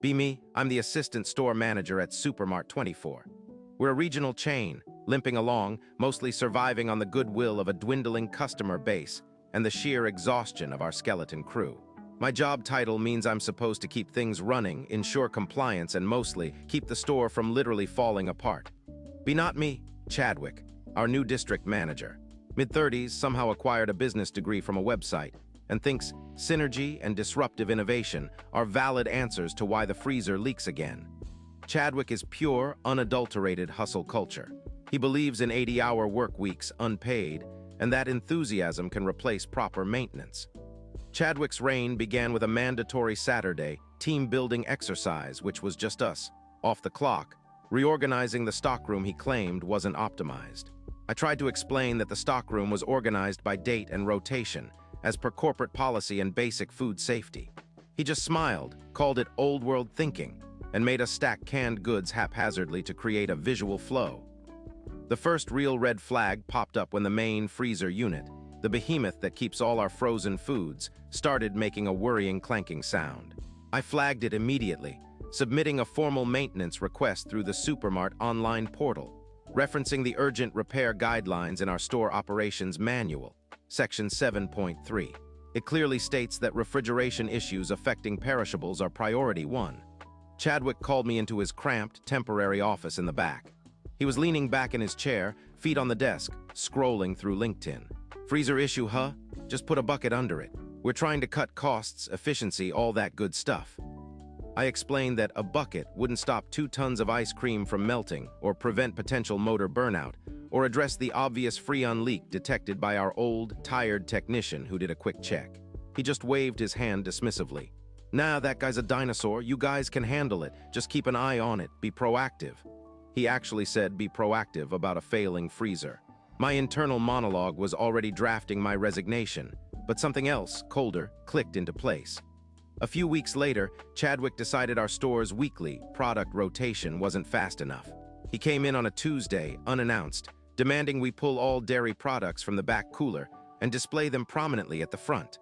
Be me, I'm the assistant store manager at Supermart 24. We're a regional chain, limping along, mostly surviving on the goodwill of a dwindling customer base and the sheer exhaustion of our skeleton crew. My job title means I'm supposed to keep things running, ensure compliance, and mostly keep the store from literally falling apart. Be not me, Chadwick, our new district manager. Mid-30s, somehow acquired a business degree from a website, and thinks synergy and disruptive innovation are valid answers to why the freezer leaks again. Chadwick is pure, unadulterated hustle culture. He believes in 80-hour work weeks unpaid, and that enthusiasm can replace proper maintenance. Chadwick's reign began with a mandatory Saturday team-building exercise, which was just us, off the clock, reorganizing the stockroom he claimed wasn't optimized. I tried to explain that the stockroom was organized by date and rotation, as per corporate policy and basic food safety. He just smiled, called it old-world thinking, and made us stack canned goods haphazardly to create a visual flow. The first real red flag popped up when the main freezer unit, the behemoth that keeps all our frozen foods, started making a worrying clanking sound. I flagged it immediately, submitting a formal maintenance request through the Supermart online portal, referencing the urgent repair guidelines in our store operations manual, section 7.3. It clearly states that refrigeration issues affecting perishables are priority 1. Chadwick called me into his cramped, temporary office in the back. He was leaning back in his chair, feet on the desk, scrolling through LinkedIn. Freezer issue, huh? Just put a bucket under it. We're trying to cut costs, efficiency, all that good stuff. I explained that a bucket wouldn't stop 2 tons of ice cream from melting or prevent potential motor burnout or address the obvious Freon leak detected by our old, tired technician who did a quick check. He just waved his hand dismissively. Nah, that guy's a dinosaur. You guys can handle it. Just keep an eye on it. Be proactive. He actually said be proactive about a failing freezer. My internal monologue was already drafting my resignation, but something else, colder, clicked into place. A few weeks later, Chadwick decided our store's weekly product rotation wasn't fast enough. He came in on a Tuesday, unannounced, demanding we pull all dairy products from the back cooler and display them prominently at the front.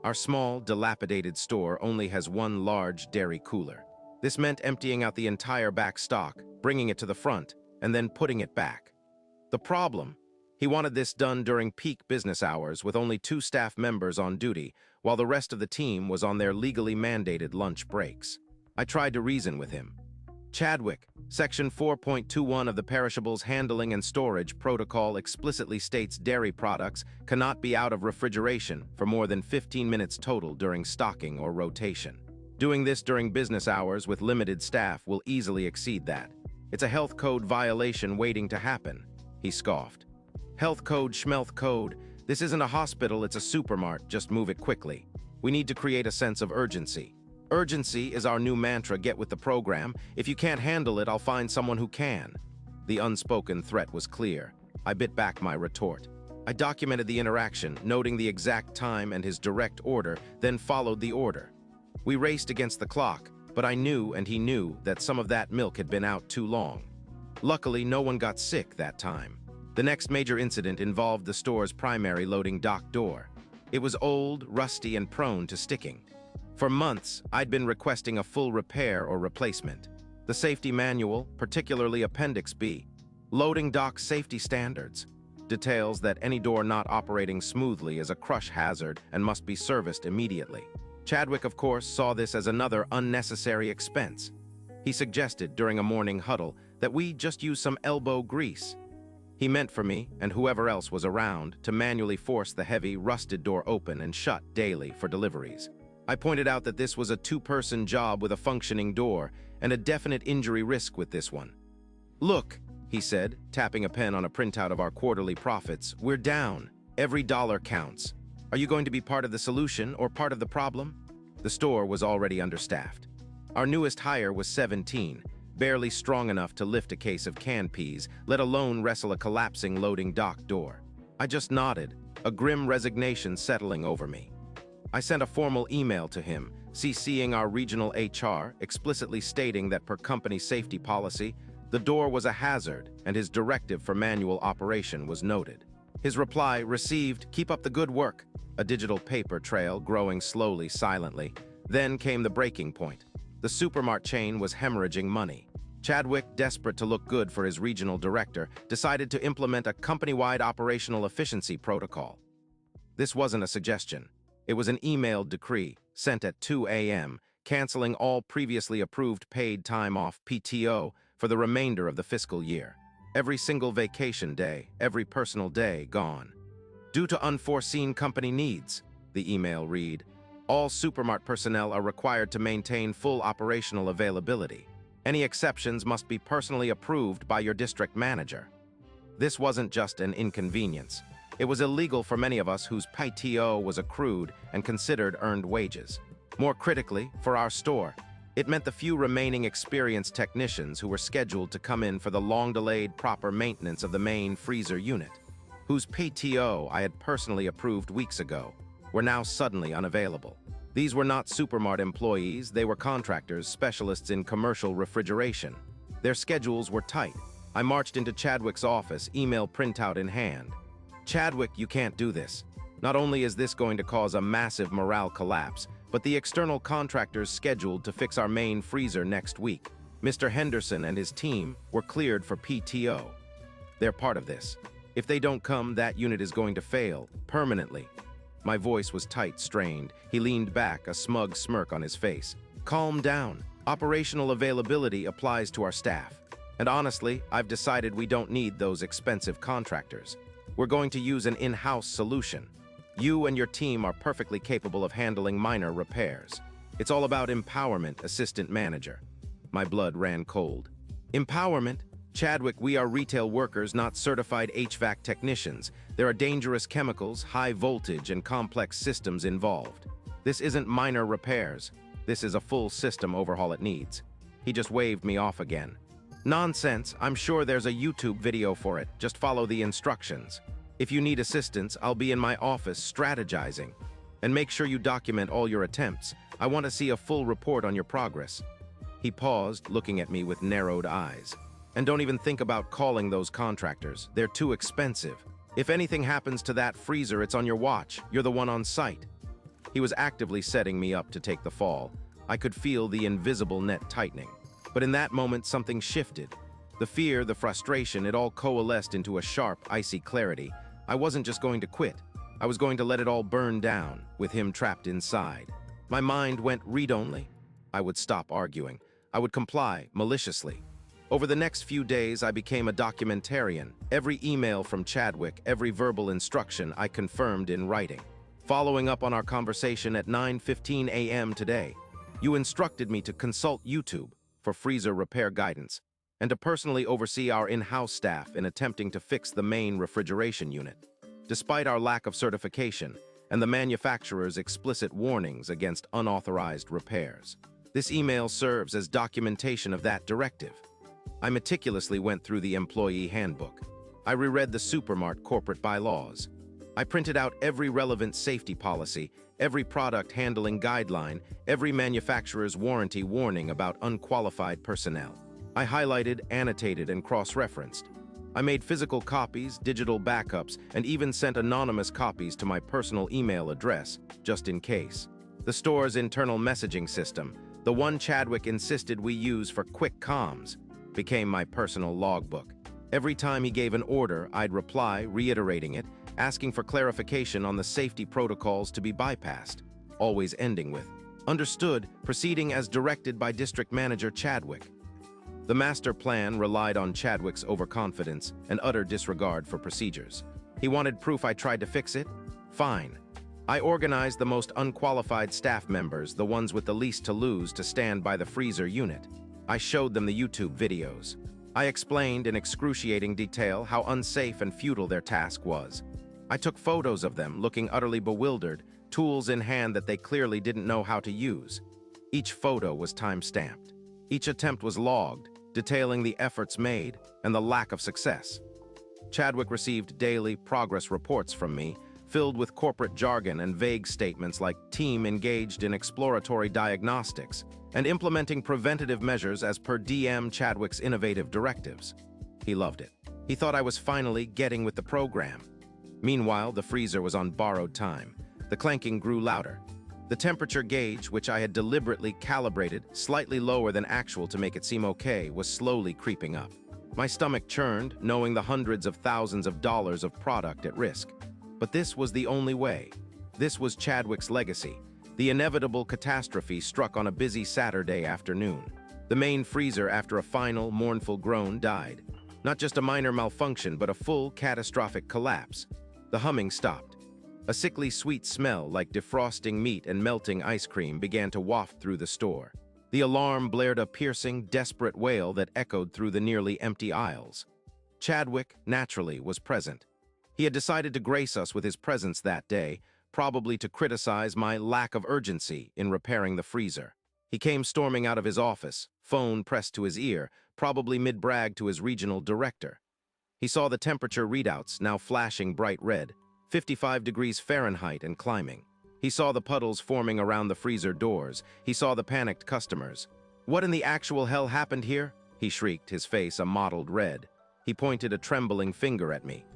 Our small, dilapidated store only has one large dairy cooler. This meant emptying out the entire back stock, bringing it to the front, and then putting it back. The problem? He wanted this done during peak business hours with only 2 staff members on duty, while the rest of the team was on their legally mandated lunch breaks. I tried to reason with him. Chadwick, Section 4.21 of the Perishables Handling and Storage Protocol explicitly states dairy products cannot be out of refrigeration for more than 15 minutes total during stocking or rotation. Doing this during business hours with limited staff will easily exceed that. It's a health code violation waiting to happen, he scoffed. Health code, schmealth code. This isn't a hospital, it's a supermart, just move it quickly. We need to create a sense of urgency. Urgency is our new mantra, get with the program. If you can't handle it, I'll find someone who can. The unspoken threat was clear. I bit back my retort. I documented the interaction, noting the exact time and his direct order, then followed the order. We raced against the clock, but I knew and he knew that some of that milk had been out too long. Luckily, no one got sick that time. The next major incident involved the store's primary loading dock door. It was old, rusty, and prone to sticking. For months, I'd been requesting a full repair or replacement. The safety manual, particularly Appendix B, loading dock safety standards, details that any door not operating smoothly is a crush hazard and must be serviced immediately. Chadwick, of course, saw this as another unnecessary expense. He suggested during a morning huddle that we just use some elbow grease. He meant for me, and whoever else was around, to manually force the heavy, rusted door open and shut daily for deliveries. I pointed out that this was a 2-person job with a functioning door and a definite injury risk with this one. Look, he said, tapping a pen on a printout of our quarterly profits, we're down. Every dollar counts. Are you going to be part of the solution or part of the problem? The store was already understaffed. Our newest hire was 17, barely strong enough to lift a case of canned peas, let alone wrestle a collapsing loading dock door. I just nodded, a grim resignation settling over me. I sent a formal email to him, CCing our regional HR, explicitly stating that per company safety policy, the door was a hazard and his directive for manual operation was noted. His reply, received, keep up the good work, a digital paper trail growing slowly, silently. Then came the breaking point. The supermart chain was hemorrhaging money. Chadwick, desperate to look good for his regional director, decided to implement a company-wide operational efficiency protocol. This wasn't a suggestion. It was an emailed decree, sent at 2 a.m., canceling all previously approved paid time off (PTO) for the remainder of the fiscal year. Every single vacation day, every personal day gone. Due to unforeseen company needs, the email read, all supermart personnel are required to maintain full operational availability. Any exceptions must be personally approved by your district manager. This wasn't just an inconvenience. It was illegal for many of us whose PTO was accrued and considered earned wages. More critically, for our store, it meant the few remaining experienced technicians who were scheduled to come in for the long-delayed proper maintenance of the main freezer unit, whose PTO I had personally approved weeks ago, were now suddenly unavailable. These were not supermart employees, they were contractors, specialists in commercial refrigeration. Their schedules were tight. I marched into Chadwick's office, email printout in hand. Chadwick, you can't do this. Not only is this going to cause a massive morale collapse, but the external contractors scheduled to fix our main freezer next week, Mr. Henderson and his team, were cleared for PTO. They're part of this. If they don't come, that unit is going to fail, permanently. My voice was tight, strained. He leaned back, a smug smirk on his face. Calm down. Operational availability applies to our staff. And honestly, I've decided we don't need those expensive contractors. We're going to use an in-house solution. You and your team are perfectly capable of handling minor repairs. It's all about empowerment, assistant manager. My blood ran cold. Empowerment? Chadwick, we are retail workers, not certified HVAC technicians. There are dangerous chemicals, high voltage, and complex systems involved. This isn't minor repairs. This is a full system overhaul it needs. He just waved me off again. Nonsense, I'm sure there's a YouTube video for it. Just follow the instructions. If you need assistance, I'll be in my office strategizing. And make sure you document all your attempts. I want to see a full report on your progress. He paused, looking at me with narrowed eyes. And don't even think about calling those contractors. They're too expensive. If anything happens to that freezer, it's on your watch. You're the one on site. He was actively setting me up to take the fall. I could feel the invisible net tightening. But in that moment, something shifted. The fear, the frustration, it all coalesced into a sharp, icy clarity. I wasn't just going to quit. I was going to let it all burn down, with him trapped inside. My mind went read-only. I would stop arguing. I would comply, maliciously. Over the next few days, I became a documentarian. Every email from Chadwick, every verbal instruction, I confirmed in writing. Following up on our conversation at 9:15 a.m. today, you instructed me to consult YouTube for freezer repair guidance and to personally oversee our in-house staff in attempting to fix the main refrigeration unit. Despite our lack of certification and the manufacturer's explicit warnings against unauthorized repairs, this email serves as documentation of that directive. I meticulously went through the employee handbook. I reread the supermart corporate bylaws. I printed out every relevant safety policy, every product handling guideline, every manufacturer's warranty warning about unqualified personnel. I highlighted, annotated, and cross-referenced. I made physical copies, digital backups, and even sent anonymous copies to my personal email address, just in case. The store's internal messaging system, the one Chadwick insisted we use for quick comms, became my personal logbook. Every time he gave an order, I'd reply, reiterating it, asking for clarification on the safety protocols to be bypassed, always ending with, "Understood, proceeding as directed by District Manager Chadwick." The master plan relied on Chadwick's overconfidence and utter disregard for procedures. He wanted proof I tried to fix it? Fine. I organized the most unqualified staff members, the ones with the least to lose, to stand by the freezer unit. I showed them the YouTube videos. I explained in excruciating detail how unsafe and futile their task was. I took photos of them, looking utterly bewildered, tools in hand that they clearly didn't know how to use. Each photo was time-stamped. Each attempt was logged, detailing the efforts made and the lack of success. Chadwick received daily progress reports from me, filled with corporate jargon and vague statements like team engaged in exploratory diagnostics and implementing preventative measures as per DM Chadwick's innovative directives. He loved it. He thought I was finally getting with the program. Meanwhile, the freezer was on borrowed time. The clanking grew louder. The temperature gauge, which I had deliberately calibrated slightly lower than actual to make it seem okay, was slowly creeping up. My stomach churned, knowing the hundreds of thousands of dollars of product at risk. But this was the only way. This was Chadwick's legacy. The inevitable catastrophe struck on a busy Saturday afternoon. The main freezer, after a final, mournful groan, died. Not just a minor malfunction, but a full, catastrophic collapse. The humming stopped. A sickly sweet smell like defrosting meat and melting ice cream began to waft through the store. The alarm blared a piercing, desperate wail that echoed through the nearly empty aisles. Chadwick, naturally, was present. He had decided to grace us with his presence that day, probably to criticize my lack of urgency in repairing the freezer. He came storming out of his office, phone pressed to his ear, probably mid-brag to his regional director. He saw the temperature readouts, now flashing bright red, 55 degrees Fahrenheit and climbing. He saw the puddles forming around the freezer doors. He saw the panicked customers. "What in the actual hell happened here?" he shrieked, his face a mottled red. He pointed a trembling finger at me.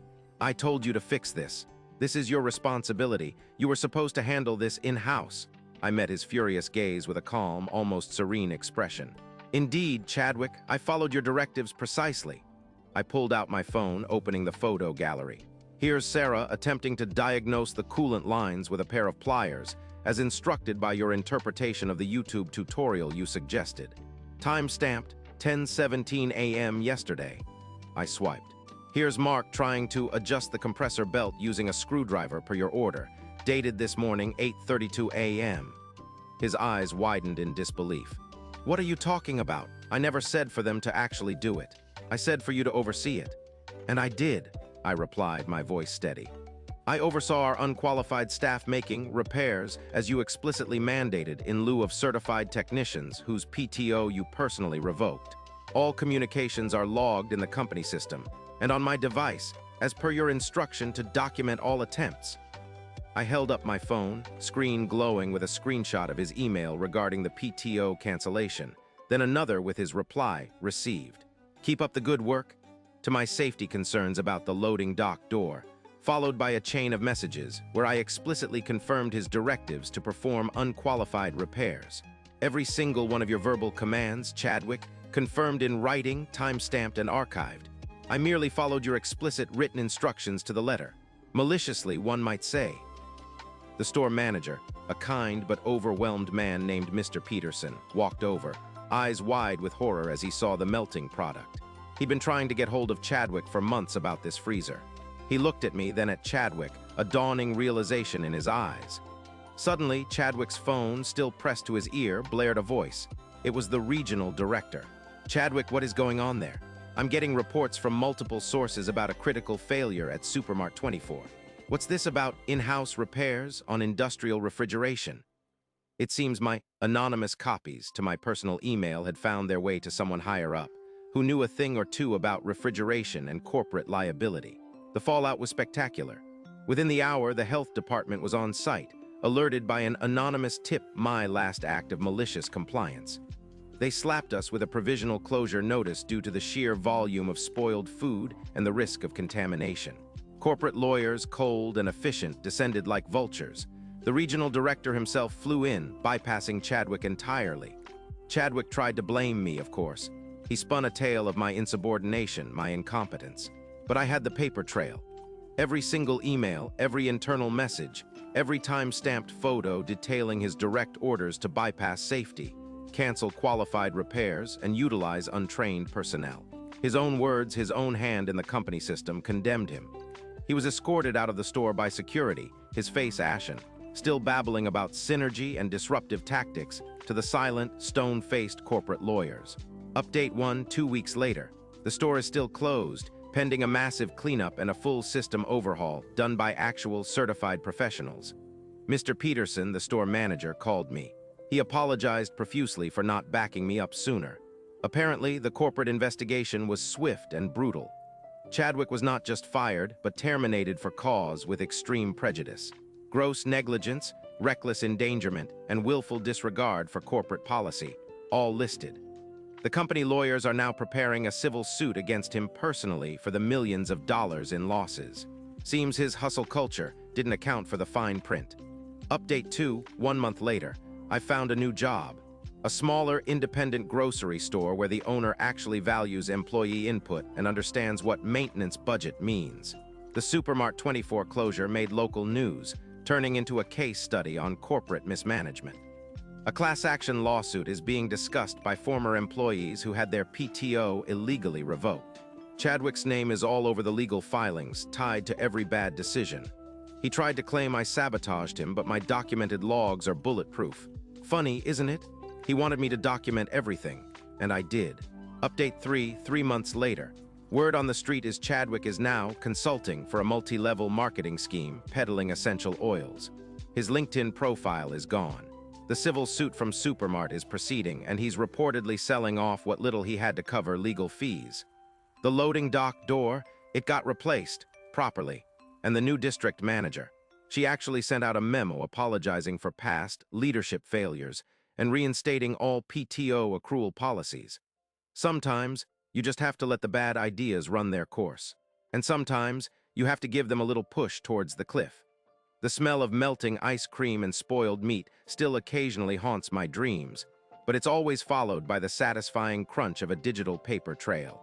"I told you to fix this. This is your responsibility. You were supposed to handle this in-house." I met his furious gaze with a calm, almost serene expression. "Indeed, Chadwick, I followed your directives precisely." I pulled out my phone, opening the photo gallery. Here's Sarah attempting to diagnose the coolant lines with a pair of pliers, as instructed by your interpretation of the YouTube tutorial you suggested. Time-stamped 10:17 a.m. yesterday. I swiped. Here's Mark trying to adjust the compressor belt using a screwdriver per your order, dated this morning 8:32 a.m. His eyes widened in disbelief. "What are you talking about? I never said for them to actually do it. I said for you to oversee it." "And I did," I replied, my voice steady. "I oversaw our unqualified staff making repairs as you explicitly mandated in lieu of certified technicians whose PTO you personally revoked. All communications are logged in the company system and on my device, as per your instruction to document all attempts." I held up my phone, screen glowing with a screenshot of his email regarding the PTO cancellation, then another with his reply, "Received. Keep up the good work," to my safety concerns about the loading dock door, followed by a chain of messages where I explicitly confirmed his directives to perform unqualified repairs. "Every single one of your verbal commands, Chadwick, confirmed in writing, time-stamped, and archived. I merely followed your explicit written instructions to the letter. Maliciously, one might say." The store manager, a kind but overwhelmed man named Mr. Peterson, walked over, eyes wide with horror as he saw the melting product. He'd been trying to get hold of Chadwick for months about this freezer. He looked at me, then at Chadwick, a dawning realization in his eyes. Suddenly, Chadwick's phone, still pressed to his ear, blared a voice. It was the regional director. "Chadwick, what is going on there? I'm getting reports from multiple sources about a critical failure at Supermart 24. What's this about in-house repairs on industrial refrigeration?" It seems my anonymous copies to my personal email had found their way to someone higher up, who knew a thing or two about refrigeration and corporate liability. The fallout was spectacular. Within the hour, the health department was on site, alerted by an anonymous tip, my last act of malicious compliance. They slapped us with a provisional closure notice due to the sheer volume of spoiled food and the risk of contamination. Corporate lawyers, cold and efficient, descended like vultures. The regional director himself flew in, bypassing Chadwick entirely. Chadwick tried to blame me, of course. He spun a tale of my insubordination, my incompetence. But I had the paper trail. Every single email, every internal message, every time-stamped photo detailing his direct orders to bypass safety, cancel qualified repairs, and utilize untrained personnel. His own words, his own hand in the company system condemned him. He was escorted out of the store by security, his face ashen, still babbling about synergy and disruptive tactics to the silent, stone-faced corporate lawyers. Update 1, 2 weeks later. The store is still closed, pending a massive cleanup and a full system overhaul done by actual certified professionals. Mr. Peterson, the store manager, called me. He apologized profusely for not backing me up sooner. Apparently, the corporate investigation was swift and brutal. Chadwick was not just fired, but terminated for cause with extreme prejudice. Gross negligence, reckless endangerment, and willful disregard for corporate policy, all listed. The company lawyers are now preparing a civil suit against him personally for the millions of dollars in losses. Seems his hustle culture didn't account for the fine print. Update 2, 1 month later. I found a new job. A smaller, independent grocery store where the owner actually values employee input and understands what maintenance budget means. The Supermart 24 closure made local news, turning into a case study on corporate mismanagement. A class action lawsuit is being discussed by former employees who had their PTO illegally revoked. Chadwick's name is all over the legal filings, tied to every bad decision. He tried to claim I sabotaged him, but my documented logs are bulletproof. Funny, isn't it? He wanted me to document everything, and I did. Update 3, 3 months later. Word on the street is Chadwick is now consulting for a multi-level marketing scheme, peddling essential oils. His LinkedIn profile is gone. The civil suit from Supermart is proceeding, and he's reportedly selling off what little he had to cover legal fees. The loading dock door, it got replaced, properly. And the new district manager, she actually sent out a memo apologizing for past leadership failures and reinstating all PTO accrual policies. Sometimes, you just have to let the bad ideas run their course. And sometimes, you have to give them a little push towards the cliff. The smell of melting ice cream and spoiled meat still occasionally haunts my dreams, but it's always followed by the satisfying crunch of a digital paper trail.